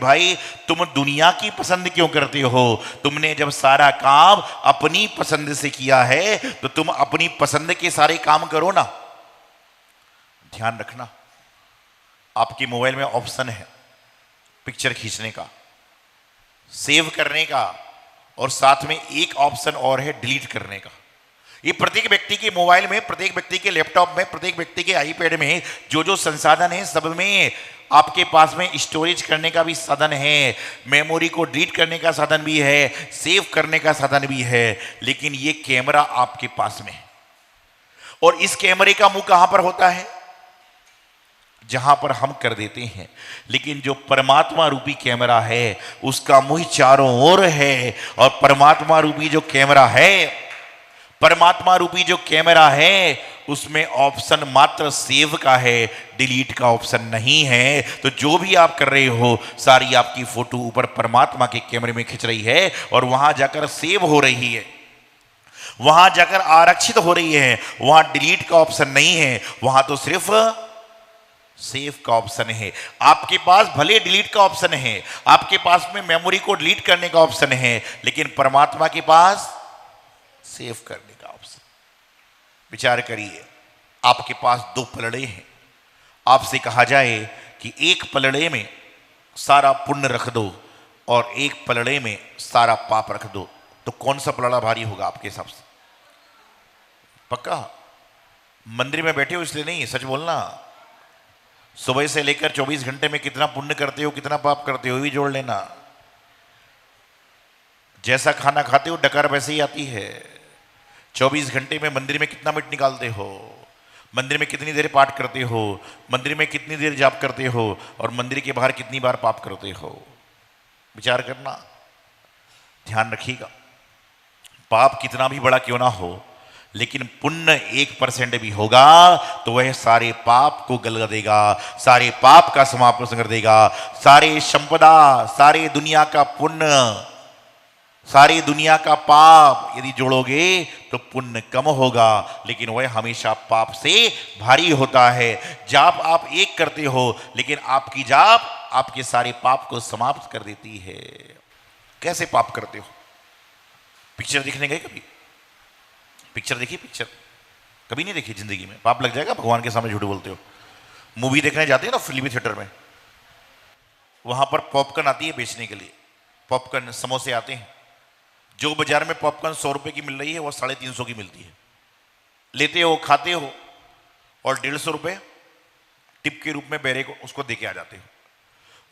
भाई तुम दुनिया की पसंद क्यों करते हो? तुमने जब सारा काम अपनी पसंद से किया है तो तुम अपनी पसंद के सारे काम करो ना। ध्यान रखना, आपके मोबाइल में ऑप्शन है पिक्चर खींचने का, सेव करने का, और साथ में एक ऑप्शन और है डिलीट करने का। ये प्रत्येक व्यक्ति के मोबाइल में, प्रत्येक व्यक्ति के लैपटॉप में, प्रत्येक व्यक्ति के आईपैड में जो जो संसाधन है सब में आपके पास में स्टोरेज करने का भी साधन है, मेमोरी को डिलीट करने का साधन भी है, सेव करने का साधन भी है। लेकिन ये कैमरा आपके पास में है, और इस कैमरे का मुंह कहां पर होता है? जहां पर हम कर देते हैं। लेकिन जो परमात्मा रूपी कैमरा है उसका मुंह चारों ओर है, और परमात्मा रूपी जो कैमरा है, परमात्मा रूपी जो कैमरा है उसमें ऑप्शन मात्र सेव का है, डिलीट का ऑप्शन नहीं है। तो जो भी आप कर रहे हो सारी आपकी फोटो ऊपर परमात्मा के कैमरे में खिंच रही है, और वहां जाकर सेव हो रही है, वहां जाकर आरक्षित हो रही है। वहां डिलीट का ऑप्शन नहीं है, वहां तो सिर्फ सेव का ऑप्शन है। आपके पास भले डिलीट का ऑप्शन है, आपके पास में मेमोरी को डिलीट करने का ऑप्शन है, लेकिन परमात्मा के पास सेव करने का ऑप्शन। विचार करिए, आपके पास दो पलड़े हैं, आपसे कहा जाए कि एक पलड़े में सारा पुण्य रख दो और एक पलड़े में सारा पाप रख दो, तो कौन सा पलड़ा भारी होगा आपके हिसाब से? पक्का? मंदिर में बैठे हो इसलिए नहीं, सच बोलना। सुबह से लेकर 24 घंटे में कितना पुण्य करते हो, कितना पाप करते हो, भी जोड़ लेना। जैसा खाना खाते हो डकार वैसे ही आती है। 24 घंटे में मंदिर में कितना मिनट निकालते हो, मंदिर में कितनी देर पाठ करते हो, मंदिर में कितनी देर जाप करते हो, और मंदिर के बाहर कितनी बार पाप करते हो? विचार करना, ध्यान रखिएगा। पाप कितना भी बड़ा क्यों ना हो, लेकिन पुण्य 1% भी होगा तो वह सारे पाप को गलगा देगा, सारे पाप का समापन कर देगा। सारे संपदा, सारे दुनिया का पुण्य, सारी दुनिया का पाप यदि जोड़ोगे तो पुण्य कम होगा, लेकिन वह हमेशा पाप से भारी होता है। जाप आप एक करते हो, लेकिन आपकी जाप आपके सारे पाप को समाप्त कर देती है। कैसे पाप करते हो? पिक्चर देखने गए कभी? पिक्चर देखी? पिक्चर कभी नहीं देखी जिंदगी में? पाप लग जाएगा, भगवान के सामने झूठ बोलते हो। मूवी देखने जाते हैं ना फिल्मी थिएटर में, वहां पर पॉपकॉर्न आती है बेचने के लिए, पॉपकॉर्न समोसे आते हैं। जो बाजार में पॉपकॉर्न 100 रुपए की मिल रही है वो 350 की मिलती है। लेते हो, खाते हो, और 150 रुपए टिप के रूप में बेरे को उसको दे के आ जाते हो।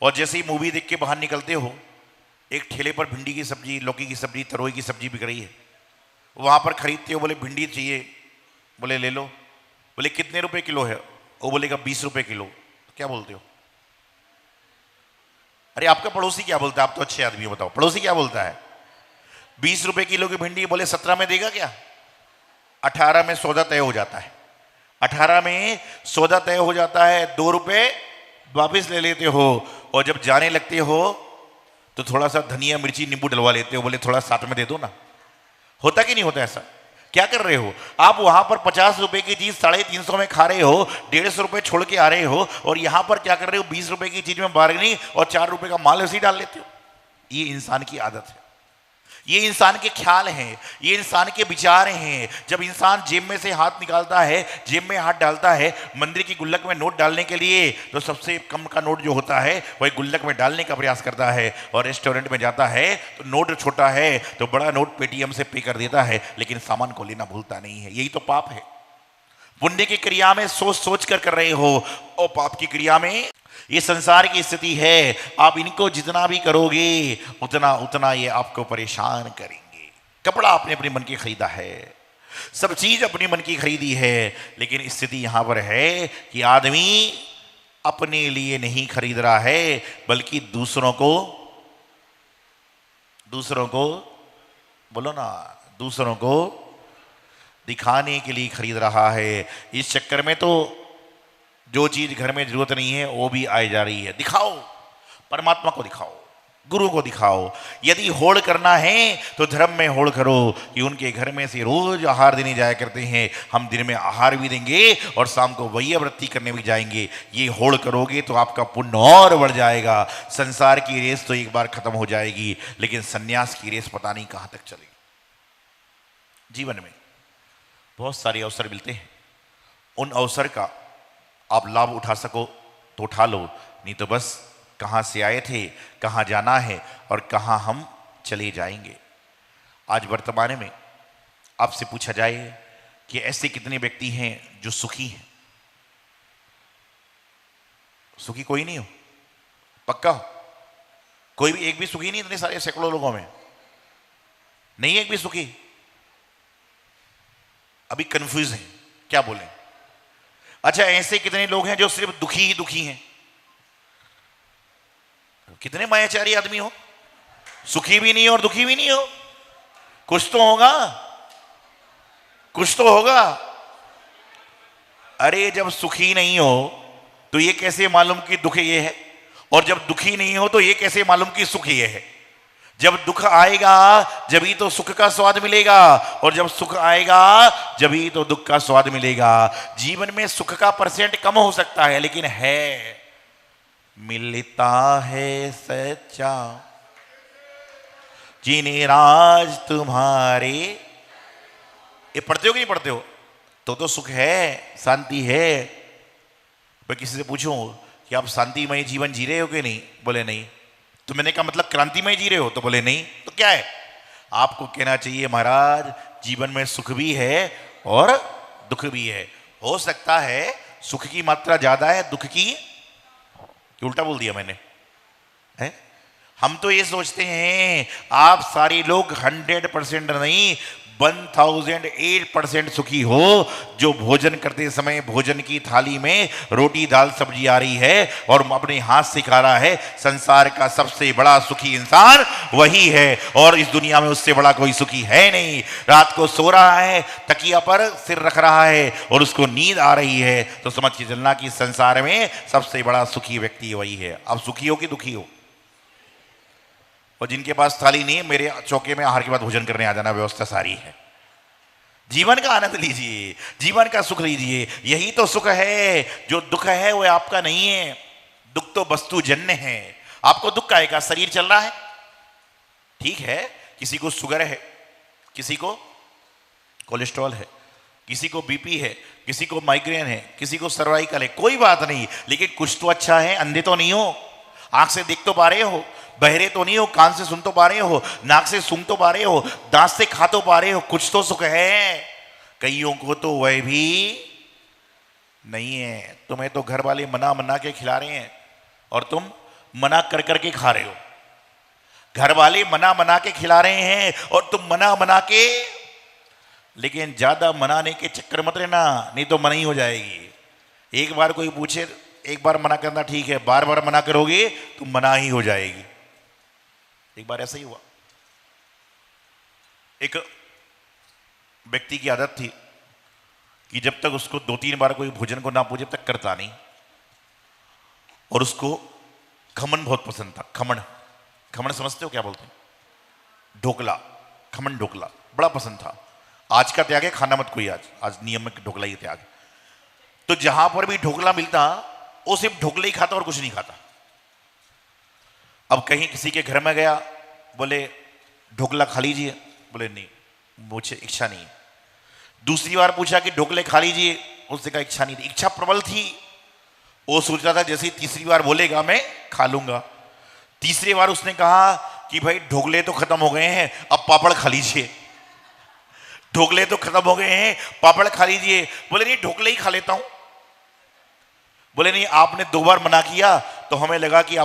और जैसे ही मूवी देख के बाहर निकलते हो, एक ठेले पर भिंडी की सब्जी, लौकी की सब्जी, तरोई की सब्जी बिक रही है। वहां पर खरीदते हो, बोले भिंडी चाहिए, बोले ले लो। बोले कितने रुपए किलो है? वो बोलेगा 20 रुपए किलो। क्या बोलते हो? अरे आपका पड़ोसी क्या बोलता है? आप तो अच्छे आदमी हो, बताओ पड़ोसी क्या बोलता है? 20 रुपए किलो की भिंडी, बोले 17 में देगा क्या? 18 में सौदा तय हो जाता है। 18 में सौदा तय हो जाता है, 2 रुपए वापिस ले लेते हो, और जब जाने लगते हो तो थोड़ा सा धनिया मिर्ची नींबू डलवा लेते हो, बोले थोड़ा साथ में दे दो ना। होता कि नहीं होता ऐसा? क्या कर रहे हो आप? वहां पर 50 रुपए की चीज 350 में खा रहे हो, 150 रुपए छोड़ के आ रहे हो, और यहां पर क्या कर रहे हो? 20 रुपए की चीज में बार्गेनिंग और 4 रुपए का माल उसी डाल लेते हो। ये इंसान की आदत है, ये इंसान के ख्याल हैं, ये इंसान के विचार हैं। जब इंसान जेब में से हाथ निकालता है, जेब में हाथ डालता है मंदिर की गुल्लक में नोट डालने के लिए, तो सबसे कम का नोट जो होता है वही गुल्लक में डालने का प्रयास करता है। और रेस्टोरेंट में जाता है तो नोट छोटा है तो बड़ा नोट पेटीएम से पे कर देता है, लेकिन सामान को लेना भूलता नहीं है। यही तो पाप है। पुण्य की क्रिया में सोच सोच कर रहे हो, और पाप की क्रिया में ये संसार की स्थिति है। आप इनको जितना भी करोगे उतना उतना ये आपको परेशान करेंगे। कपड़ा आपने अपने मन की खरीदा है, सब चीज अपने मन की खरीदी है, लेकिन स्थिति यहां पर है कि आदमी अपने लिए नहीं खरीद रहा है, बल्कि दूसरों को बोलो ना, दूसरों को दिखाने के लिए खरीद रहा है। इस चक्कर में तो जो चीज घर में जरूरत नहीं है वो भी आई जा रही है। दिखाओ, परमात्मा को दिखाओ, गुरु को दिखाओ। यदि होड़ करना है तो धर्म में होड़ करो कि उनके घर में से रोज आहार देने जाया करते हैं, हम दिन में आहार भी देंगे और शाम को वैयावृत्ति करने भी जाएंगे। ये होड़ करोगे तो आपका पुण्य और बढ़ जाएगा। संसार की रेस तो एक बार खत्म हो जाएगी, लेकिन सन्यास की रेस पता नहीं कहां तक चलेगी। जीवन में बहुत सारे अवसर मिलते हैं, उन अवसर का आप लाभ उठा सको तो उठा लो, नहीं तो बस कहां से आए थे, कहां जाना है और कहां हम चले जाएंगे। आज वर्तमान में आपसे पूछा जाए कि ऐसे कितने व्यक्ति हैं जो सुखी हैं? सुखी कोई नहीं हो, पक्का कोई भी एक भी सुखी नहीं? इतने सारे सैकड़ों लोगों में नहीं एक भी सुखी? अभी कंफ्यूज हैं, क्या बोलें? अच्छा, ऐसे कितने लोग हैं जो सिर्फ दुखी ही दुखी हैं? कितने मायाचारी आदमी हो, सुखी भी नहीं हो और दुखी भी नहीं हो। कुछ तो होगा, कुछ तो होगा। अरे जब सुखी नहीं हो तो ये कैसे मालूम कि दुख ये है, और जब दुखी नहीं हो तो ये कैसे मालूम कि सुख ये है। जब दुख आएगा जभी तो सुख का स्वाद मिलेगा, और जब सुख आएगा जभी तो दुख का स्वाद मिलेगा। जीवन में सुख का परसेंट कम हो सकता है, लेकिन है, मिलता है सच्चा जिन्हें राज तुम्हारे। ये पढ़ते हो कि नहीं पढ़ते हो? तो सुख है, शांति है। मैं किसी से पूछूं कि आप शांतिमय जीवन जी रहे हो कि नहीं? बोले नहीं। तो मैंने कहा मतलब क्रांतिमय जी रहे हो? तो बोले नहीं। तो क्या है? आपको कहना चाहिए महाराज जीवन में सुख भी है और दुख भी है। हो सकता है सुख की मात्रा ज्यादा है, दुख की उल्टा बोल दिया मैंने, है? हम तो ये सोचते हैं आप सारे लोग 100% नहीं 1008% सुखी हो, जो भोजन करते समय भोजन की थाली में रोटी दाल सब्जी आ रही है और अपने हाथ से खा रहा है। संसार का सबसे बड़ा सुखी इंसान वही है, और इस दुनिया में उससे बड़ा कोई सुखी है नहीं। रात को सो रहा है, तकिया पर सिर रख रहा है और उसको नींद आ रही है, तो समझ के चलना कि संसार में सबसे बड़ा सुखी व्यक्ति वही है। अब सुखी हो कि दुखी हो? और जिनके पास थाली नहीं है, मेरे चौके में आहार के बाद भोजन करने आ जाना, व्यवस्था सारी है। जीवन का आनंद लीजिए, जीवन का सुख लीजिए, यही तो सुख है। जो दुख है वो आपका नहीं है, दुख तो वस्तु जन्य है। आपको दुख का आएगा, शरीर चल रहा है, ठीक है। किसी को शुगर है, किसी को कोलेस्ट्रॉल है, किसी को बीपी है, किसी को माइग्रेन है, किसी को सर्वाइकल है, कोई बात नहीं, लेकिन कुछ तो अच्छा है। अंधे तो नहीं हो, आंख से देख तो पा रहे हो, बहरे तो नहीं हो, कान से सुन तो पा रहे हो, नाक से सूंघ तो पा रहे हो, दांत से खा तो पा रहे हो, कुछ तो सुख है। कईयों को तो वह भी नहीं है। तुम्हें तो घर वाले मना मना के खिला रहे हैं और तुम मना कर करके खा रहे हो। घर वाले मना मना के खिला रहे हैं और तुम मना मना के, लेकिन ज्यादा मनाने के चक्कर मत लेना, नहीं तो मना ही हो जाएगी। एक बार कोई पूछे, एक बार मना करना ठीक है, बार बार मना करोगे तो मना ही हो जाएगी। एक बार ऐसा ही हुआ, एक व्यक्ति की आदत थी कि जब तक उसको 2-3 बार कोई भोजन को ना पूछे तक करता नहीं, और उसको खमन बहुत पसंद था। खमन, खमन समझते हो क्या बोलते हैं? ढोकला, खमन ढोकला बड़ा पसंद था। आज का त्याग है, खाना मत कोई, आज नियम में ढोकला ही त्याग। तो जहां पर भी ढोकला मिलता वो सिर्फ ढोकला ही खाता और कुछ नहीं खाता। अब कहीं किसी के घर में गया, बोले ढोकला खा लीजिए, बोले नहीं मुझे इच्छा नहीं है। दूसरी बार पूछा कि ढोकले खा लीजिए, उसने कहा इच्छा नहीं थी। इच्छा प्रबल थी, वो सोच रहा था जैसे ही तीसरी बार बोलेगा मैं खा लूंगा। तीसरी बार उसने कहा कि भाई ढोकले तो खत्म हो गए हैं, अब पापड़ खा लीजिए। ढोकले तो खत्म हो गए हैं, पापड़ खा लीजिए। बोले नहीं ढोकले ही खा लेता हूं। बोले नहीं आपने 2 बार मना किया तो हमें लगा कि आप